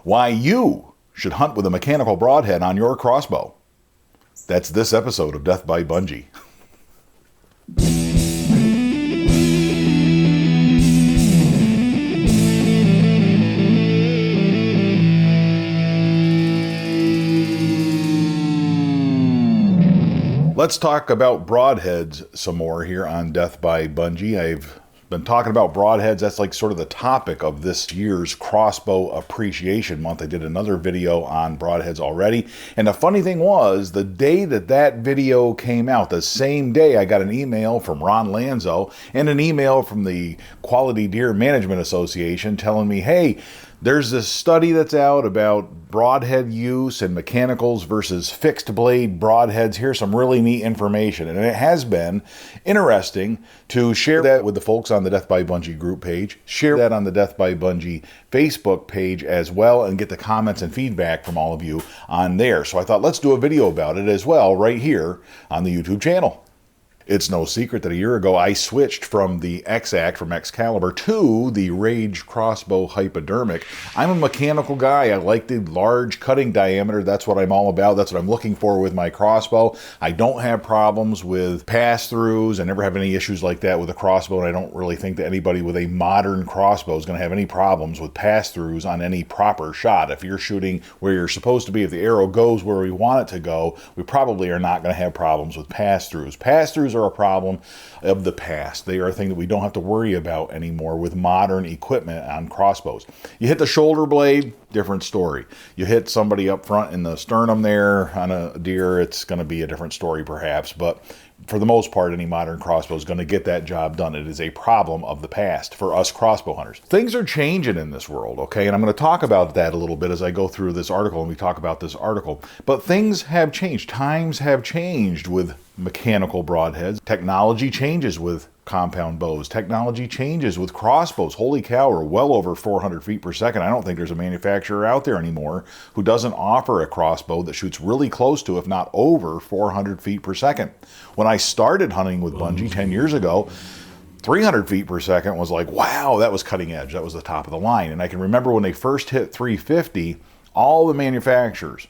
why you should hunt with a mechanical broadhead on your crossbow. That's this episode of Death by Bungee. Let's talk about broadheads some more here on Death by Bungee. I've been talking about broadheads. That's like sort of the topic of this year's Crossbow Appreciation Month. I did another video on broadheads already. And the funny thing was, the day that video came out, the same day I got an email from Ron Lanzo and an email from the Quality Deer Management Association telling me, hey, there's this study that's out about broadhead use and mechanicals versus fixed blade broadheads. Here's some really neat information. And it has been interesting to share that with the folks on the Death by Bungee group page, share that on the Death by Bungee Facebook page as well, and get the comments and feedback from all of you on there. So I thought, let's do a video about it as well right here on the YouTube channel. It's no secret that a year ago I switched from the X-Act from Excalibur to the Rage Crossbow Hypodermic. I'm a mechanical guy. I like the large cutting diameter. That's what I'm all about. That's what I'm looking for with my crossbow. I don't have problems with pass-throughs. I never have any issues like that with a crossbow, and I don't really think that anybody with a modern crossbow is going to have any problems with pass-throughs on any proper shot. If you're shooting where you're supposed to be, if the arrow goes where we want it to go, we probably are not going to have problems with pass-throughs. Pass-throughs are a problem of the past. They are a thing that we don't have to worry about anymore with modern equipment on crossbows. You hit the shoulder blade, different story. You hit somebody up front in the sternum there on a deer, it's going to be a different story perhaps, but for the most part, any modern crossbow is going to get that job done. It is a problem of the past for us crossbow hunters. Things are changing in this world, okay? And I'm going to talk about that a little bit as I go through this article and we talk about this article. But things have changed. Times have changed with mechanical broadheads. Technology changes with compound bows. Technology changes with crossbows. Holy cow, we're well over 400 feet per second. I don't think there's a manufacturer out there anymore who doesn't offer a crossbow that shoots really close to, if not over, 400 feet per second. When I started hunting with Bungee 10 years ago, 300 feet per second was like, wow, that was cutting edge. That was the top of the line. And I can remember when they first hit 350, all the manufacturers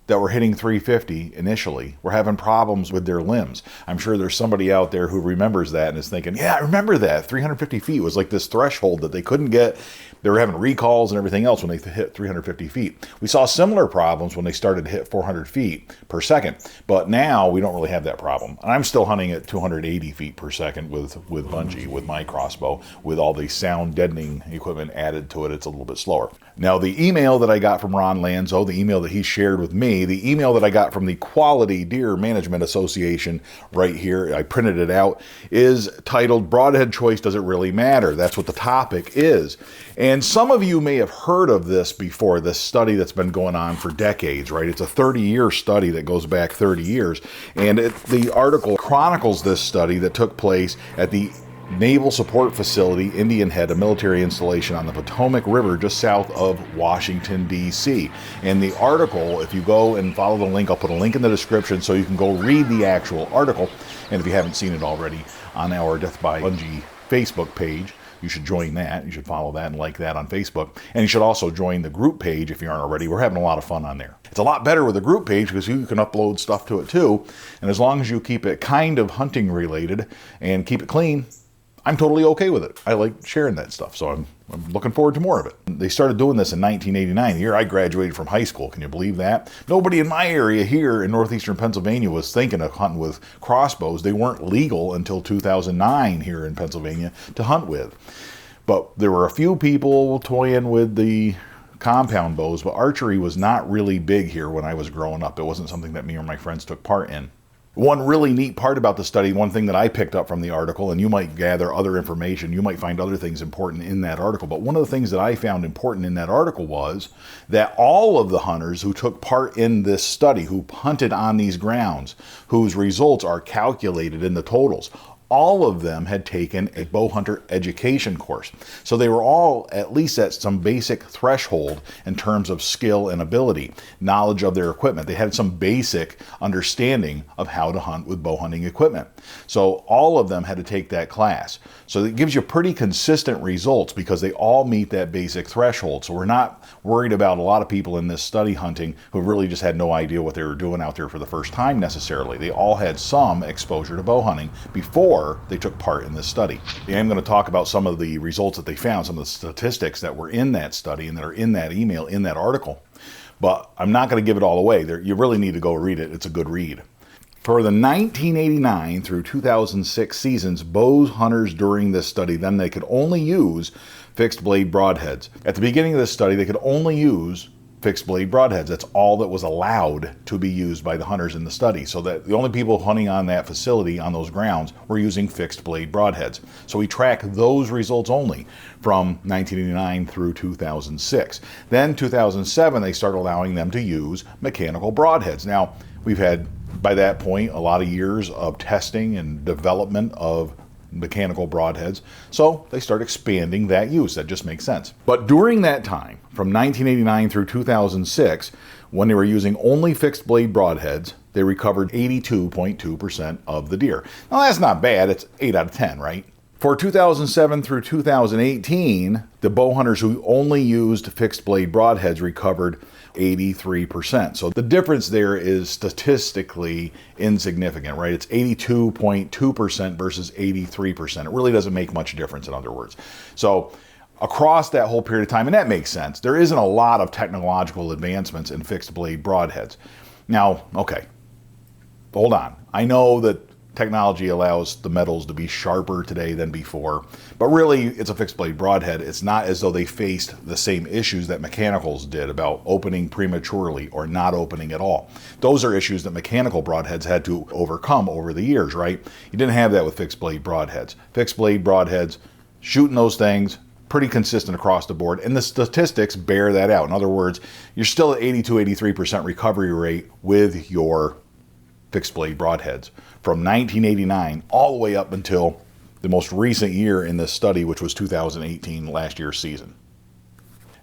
that were hitting 350 initially were having problems with their limbs. I'm sure there's somebody out there who remembers that and is thinking, yeah, I remember that. 350 feet was like this threshold that they couldn't get. They were having recalls and everything else when they hit 350 feet. We saw similar problems when they started to hit 400 feet per second, but now we don't really have that problem. And I'm still hunting at 280 feet per second with Bungee, with my crossbow, with all the sound deadening equipment added to it. It's a little bit slower. Now, the email that I got from Ron Lanzo, the email that he shared with me, the email that I got from the Quality Deer Management Association right here, I printed it out, is titled, Broadhead Choice Does It Really Matter? That's what the topic is. And some of you may have heard of this before, this study that's been going on for decades, right? It's a 30-year study that goes back 30 years. And the article chronicles this study that took place at the Naval Support Facility, Indian Head, a military installation on the Potomac River just south of Washington, D.C. And the article, if you go and follow the link, I'll put a link in the description so you can go read the actual article. And if you haven't seen it already, on our Death by Bungee Facebook page, you should join that. You should follow that and like that on Facebook. And you should also join the group page if you aren't already. We're having a lot of fun on there. It's a lot better with the group page because you can upload stuff to it too. And as long as you keep it kind of hunting related and keep it clean, I'm totally okay with it. I like sharing that stuff, so I'm looking forward to more of it. They started doing this in 1989, the year I graduated from high school. Can you believe that? Nobody in my area here in northeastern Pennsylvania was thinking of hunting with crossbows. They weren't legal until 2009 here in Pennsylvania to hunt with. But there were a few people toying with the compound bows, but archery was not really big here when I was growing up. It wasn't something that me or my friends took part in. One really neat part about the study, one thing that I picked up from the article, and you might gather other information, you might find other things important in that article, but one of the things that I found important in that article was that all of the hunters who took part in this study, who hunted on these grounds, whose results are calculated in the totals, all of them had taken a bow hunter education course. So they were all at least at some basic threshold in terms of skill and ability, knowledge of their equipment. They had some basic understanding of how to hunt with bow hunting equipment. So all of them had to take that class. So it gives you pretty consistent results because they all meet that basic threshold. So we're not worried about a lot of people in this study hunting who really just had no idea what they were doing out there for the first time necessarily. They all had some exposure to bow hunting before they took part in this study. I'm going to talk about some of the results that they found, some of the statistics that were in that study and that are in that email, in that article. But I'm not going to give it all away. You really need to go read it. It's a good read. For the 1989 through 2006 seasons, bow hunters during this study, then they could only use fixed blade broadheads. At the beginning of this study, they could only use fixed blade broadheads. That's all that was allowed to be used by the hunters in the study. So that the only people hunting on that facility, on those grounds, were using fixed blade broadheads. So we track those results only from 1989 through 2006. Then 2007, they started allowing them to use mechanical broadheads. Now, we've had, by that point, a lot of years of testing and development of mechanical broadheads, so they start expanding that use. That just makes sense. But during that time, from 1989 through 2006, when they were using only fixed blade broadheads, they recovered 82.2% of the deer. Now that's not bad, it's 8 out of 10, right? For 2007 through 2018, the bow hunters who only used fixed blade broadheads recovered 83%. So the difference there is statistically insignificant, right? It's 82.2% versus 83%. It really doesn't make much difference, in other words. So across that whole period of time, and that makes sense, there isn't a lot of technological advancements in fixed blade broadheads. Now, okay, hold on. I know that technology allows the metals to be sharper today than before, but really it's a fixed blade broadhead. It's not as though they faced the same issues that mechanicals did about opening prematurely or not opening at all. Those are issues that mechanical broadheads had to overcome over the years, right? You didn't have that with fixed blade broadheads. Fixed blade broadheads, shooting those things, pretty consistent across the board, and the statistics bear that out. In other words, you're still at 82-83% recovery rate with your fixed blade broadheads from 1989 all the way up until the most recent year in this study, which was 2018, last year's season.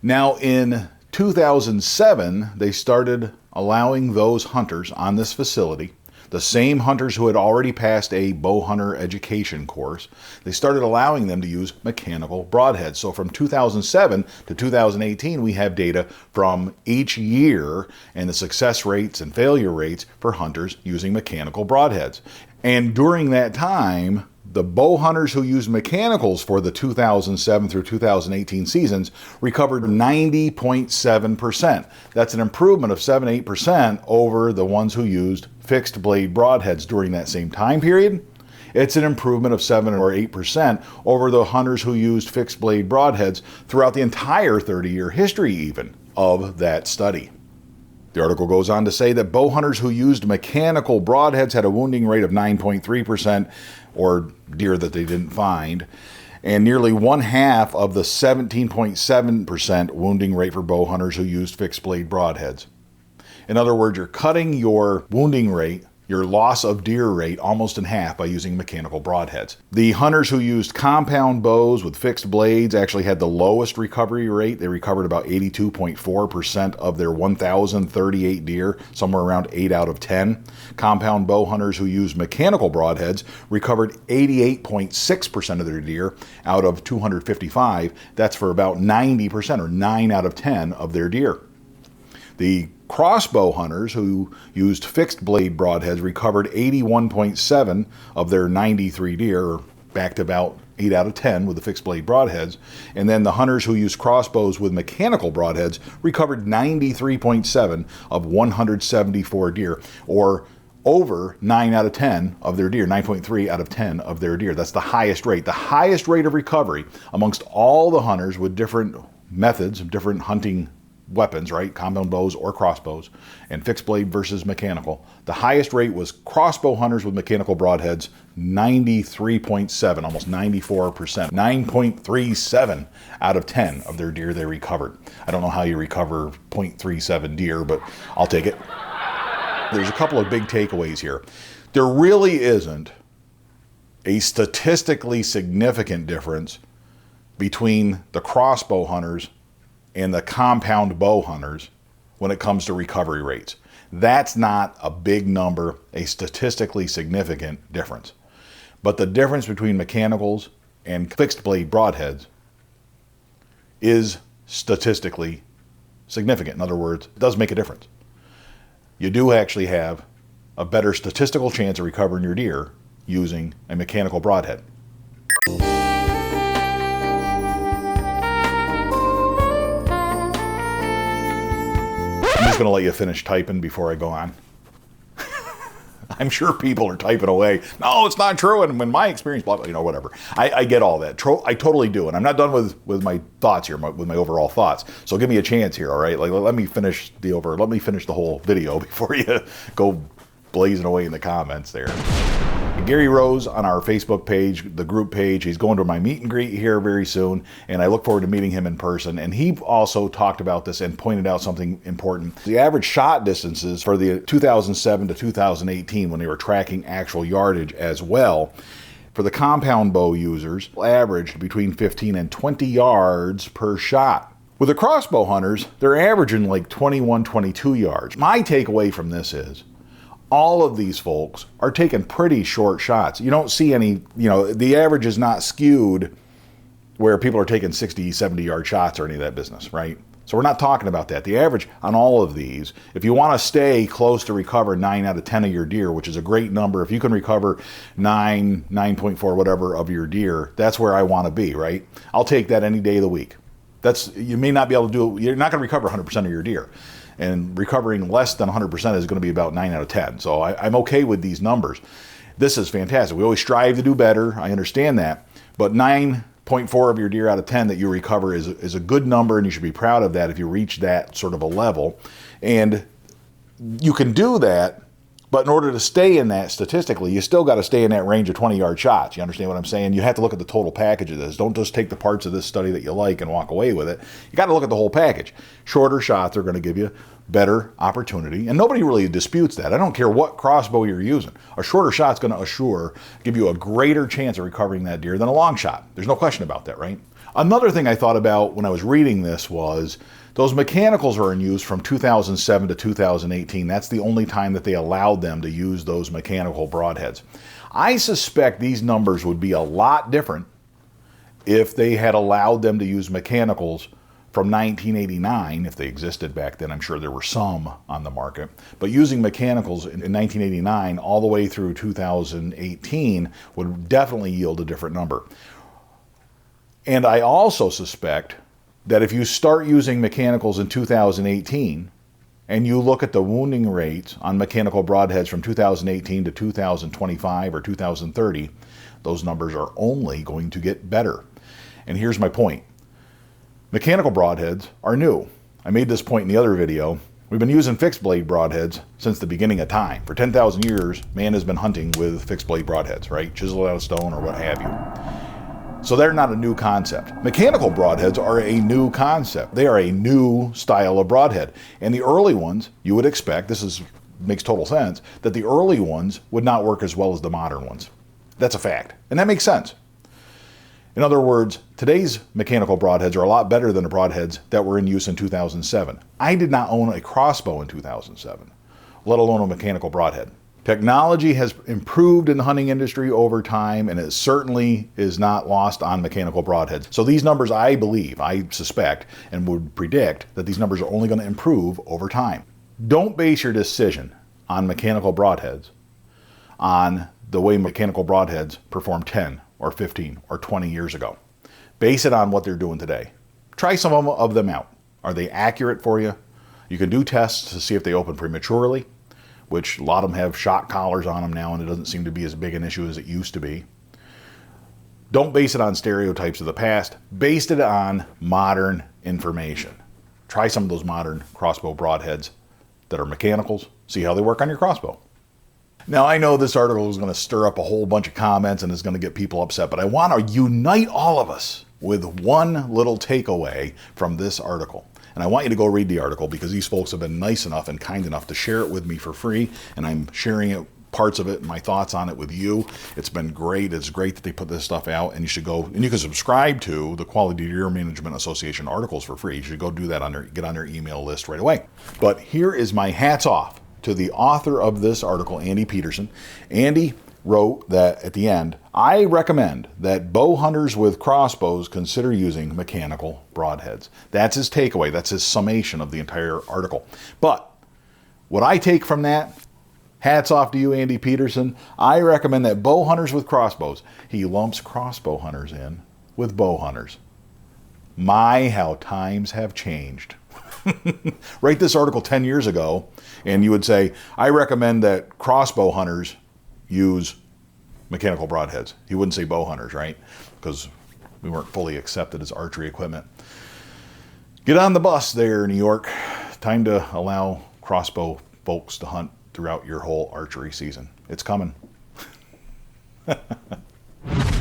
Now in 2007, they started allowing those hunters on this facility, the same hunters who had already passed a bow hunter education course, they started allowing them to use mechanical broadheads. So from 2007 to 2018, we have data from each year and the success rates and failure rates for hunters using mechanical broadheads. And during that time, the bow hunters who used mechanicals for the 2007 through 2018 seasons recovered 90.7%. That's an improvement of 7-8% over the ones who used fixed blade broadheads during that same time period. It's an improvement of 7 or 8% over the hunters who used fixed blade broadheads throughout the entire 30-year history even of that study. The article goes on to say that bow hunters who used mechanical broadheads had a wounding rate of 9.3%, or deer that they didn't find, and nearly 1/2 of the 17.7% wounding rate for bow hunters who used fixed blade broadheads. In other words, you're cutting your wounding rate, your loss of deer rate, almost in half by using mechanical broadheads. The hunters who used compound bows with fixed blades actually had the lowest recovery rate. They recovered about 82.4% of their 1,038 deer, somewhere around 8 out of 10. Compound bow hunters who used mechanical broadheads recovered 88.6% of their deer out of 255. That's for about 90%, or 9 out of 10 of their deer. The crossbow hunters who used fixed blade broadheads recovered 81.7 of their 93 deer, or back to about 8 out of 10 with the fixed blade broadheads. And then the hunters who used crossbows with mechanical broadheads recovered 93.7 of 174 deer, or over 9 out of 10 of their deer, 9.3 out of 10 of their deer. That's the highest rate. The highest rate of recovery amongst all the hunters with different methods, different hunting weapons, right? Compound bows or crossbows, and fixed blade versus mechanical. The highest rate was crossbow hunters with mechanical broadheads, 93.7, almost 94%, 9.37 out of 10 of their deer they recovered. I don't know how you recover 0.37 deer, but I'll take it. There's a couple of big takeaways here. There really isn't a statistically significant difference between the crossbow hunters and the compound bow hunters when it comes to recovery rates. That's not a big number, a statistically significant difference. But the difference between mechanicals and fixed blade broadheads is statistically significant. In other words, it does make a difference. You do actually have a better statistical chance of recovering your deer using a mechanical broadhead. I'm just going to let you finish typing before I go on. I'm sure people are typing away. No, it's not true. And in my experience, blah, blah, whatever. I get all that. I totally do. And I'm not done with my thoughts here, with my overall thoughts. So give me a chance here, all right? Like, let me finish the whole video before you go blazing away in the comments there. Gary Rose on our Facebook page, the group page, he's going to my meet and greet here very soon, and I look forward to meeting him in person. And he also talked about this and pointed out something important. The average shot distances for the 2007 to 2018, when they were tracking actual yardage as well, for the compound bow users, averaged between 15 and 20 yards per shot. With the crossbow hunters, they're averaging like 21, 22 yards. My takeaway from this is, all of these folks are taking pretty short shots. You don't see any, the average is not skewed where people are taking 60, 70 yard shots or any of that business, right? So we're not talking about that. The average on all of these, if you want to stay close to recover 9 out of 10 of your deer, which is a great number, if you can recover 9.4, whatever of your deer, that's where I want to be, right? I'll take that any day of the week. You may not be able to do it. You're not going to recover 100% of your deer. And recovering less than 100% is going to be about 9 out of 10. So I'm okay with these numbers. This is fantastic. We always strive to do better. I understand that. But 9.4 of your deer out of 10 that you recover is a good number, and you should be proud of that if you reach that sort of a level. And you can do that, but in order to stay in that statistically, you still got to stay in that range of 20-yard shots. You understand what I'm saying? You have to look at the total package of this. Don't just take the parts of this study that you like and walk away with it. You got to look at the whole package. Shorter shots are going to give you better opportunity, and nobody really disputes that. I don't care what crossbow you're using. A shorter shot's going to give you a greater chance of recovering that deer than a long shot. There's no question about that, right? Another thing I thought about when I was reading this was those mechanicals are in use from 2007 to 2018. That's the only time that they allowed them to use those mechanical broadheads. I suspect these numbers would be a lot different if they had allowed them to use mechanicals from 1989, if they existed back then. I'm sure there were some on the market. But using mechanicals in 1989 all the way through 2018 would definitely yield a different number. And I also suspect that if you start using mechanicals in 2018 and you look at the wounding rates on mechanical broadheads from 2018 to 2025 or 2030, those numbers are only going to get better. And here's my point. Mechanical broadheads are new. I made this point in the other video. We've been using fixed blade broadheads since the beginning of time. For 10,000 years, man has been hunting with fixed blade broadheads, right? Chiseled out of stone or what have you. So they're not a new concept. Mechanical broadheads are a new concept. They are a new style of broadhead. And the early ones, you would expect, makes total sense, that the early ones would not work as well as the modern ones. That's a fact. And that makes sense. In other words, today's mechanical broadheads are a lot better than the broadheads that were in use in 2007. I did not own a crossbow in 2007, let alone a mechanical broadhead. Technology has improved in the hunting industry over time, and it certainly is not lost on mechanical broadheads. So these numbers, I believe, I suspect, and would predict that these numbers are only going to improve over time. Don't base your decision on mechanical broadheads on the way mechanical broadheads performed 10 or 15 or 20 years ago. Base it on what they're doing today. Try some of them out. Are they accurate for you? You can do tests to see if they open prematurely, which a lot of them have shock collars on them now, and it doesn't seem to be as big an issue as it used to be. Don't base it on stereotypes of the past. Base it on modern information. Try some of those modern crossbow broadheads that are mechanicals. See how they work on your crossbow. Now, I know this article is going to stir up a whole bunch of comments and is going to get people upset, but I want to unite all of us with one little takeaway from this article. And I want you to go read the article because these folks have been nice enough and kind enough to share it with me for free, and I'm sharing it parts of it, my thoughts on it with you. It's been great. It's great that they put this stuff out, and you should go, and you can subscribe to the Quality Deer Management Association articles for free. You should go do that get on their email list right away. But here is my hats off to the author of this article, Andy Peterson. Andy wrote that at the end, I recommend that bow hunters with crossbows consider using mechanical broadheads. That's his takeaway. That's his summation of the entire article. But what I take from that, hats off to you, Andy Peterson. I recommend that bow hunters with crossbows. He lumps crossbow hunters in with bow hunters. My, how times have changed. Write this article 10 years ago, and you would say, I recommend that crossbow hunters use mechanical broadheads. He wouldn't say bow hunters, right? Because we weren't fully accepted as archery equipment. Get on the bus there, New York. Time to allow crossbow folks to hunt throughout your whole archery season. It's coming.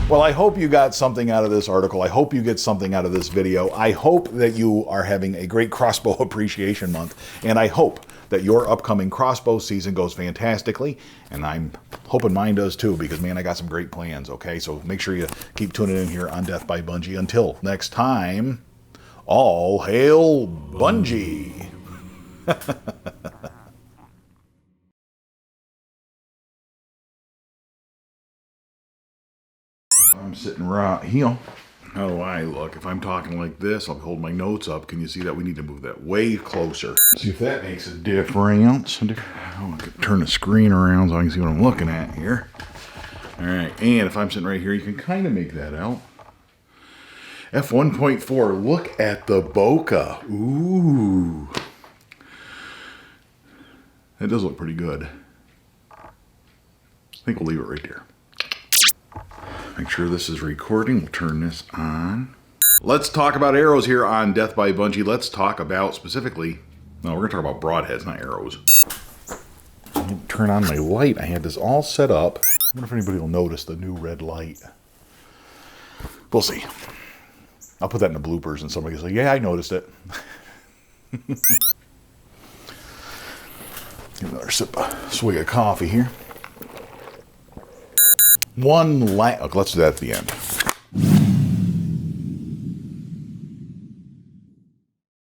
Well, I hope you got something out of this article. I hope you get something out of this video. I hope that you are having a great crossbow appreciation month, and I hope that your upcoming crossbow season goes fantastically, and I'm hoping mine does too, because man, I got some great plans, okay? So make sure you keep tuning in here on Death by Bungie. Until next time, all hail Bungie! I'm sitting right here. How do I look? If I'm talking like this, I'll hold my notes up. Can you see that? We need to move that way closer. See if that makes a difference. I can turn the screen around so I can see what I'm looking at here. All right, and if I'm sitting right here, you can kind of make that out. F1.4, look at the bokeh. Ooh. That does look pretty good. I think we'll leave it right there. Make sure this is recording. We'll turn this on. Let's talk about arrows here on Death by Bungie. Let's talk about specifically, no, we're going to talk about broadheads, not arrows. Turn on my light. I had this all set up. I wonder if anybody will notice the new red light. We'll see. I'll put that in the bloopers and somebody will say, yeah, I noticed it. Another swig of coffee here. Okay, let's do that at the end.